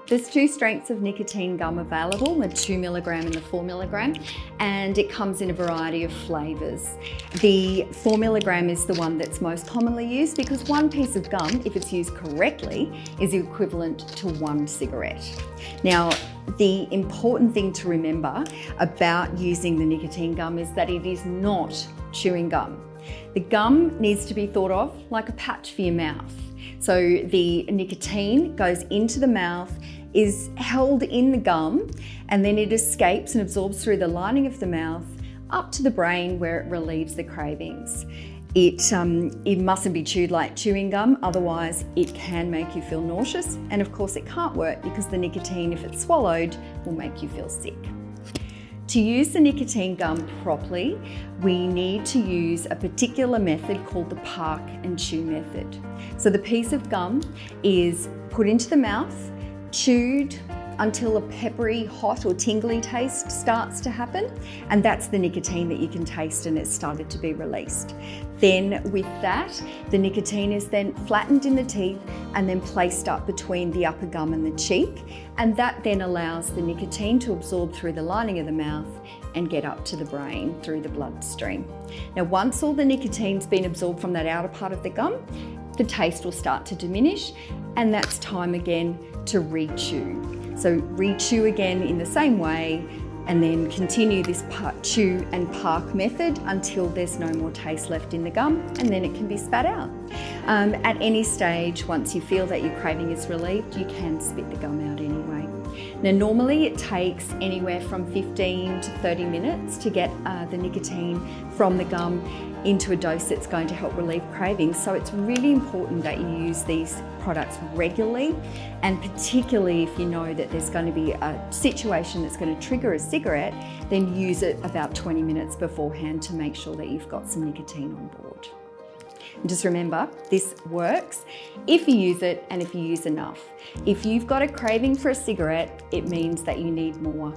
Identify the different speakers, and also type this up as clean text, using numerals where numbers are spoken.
Speaker 1: There's two strengths of nicotine gum available, the 2 milligram and the 4 milligram, and it comes in a variety of flavors. The 4 milligram is the one that's most commonly used because one piece of gum, if it's used correctly, is equivalent to 1 cigarette. Now, the important thing to remember about using the nicotine gum is that it is not chewing gum. The gum needs to be thought of like a patch for your mouth. So the nicotine goes into the mouth, is held in the gum, and then it escapes and absorbs through the lining of the mouth up to the brain where it relieves the cravings. It mustn't be chewed like chewing gum, otherwise it can make you feel nauseous, and of course it can't work because the nicotine, if it's swallowed, will make you feel sick. To use the nicotine gum properly, we need to use a particular method called the park and chew method. So the piece of gum is put into the mouth, chewed until a peppery, hot or tingly taste starts to happen, and that's the nicotine that you can taste and it's started to be released. Then with that, the nicotine is then flattened in the teeth and then placed up between the upper gum and the cheek, and that then allows the nicotine to absorb through the lining of the mouth and get up to the brain through the bloodstream. Now, once all the nicotine's been absorbed from that outer part of the gum, the taste will start to diminish, and that's time again to re-chew. So re-chew again in the same way, and then continue this chew and park method until there's no more taste left in the gum, and then it can be spat out. At any stage, once you feel that your craving is relieved, you can spit the gum out anyway. Now, normally it takes anywhere from 15 to 30 minutes to get the nicotine from the gum into a dose that's going to help relieve cravings. So it's really important that you use these products regularly, and particularly if you know that there's going to be a situation that's going to trigger a cigarette, then use it about 20 minutes beforehand to make sure that you've got some nicotine on board. And just remember, this works if you use it and if you use enough. If you've got a craving for a cigarette, it means that you need more.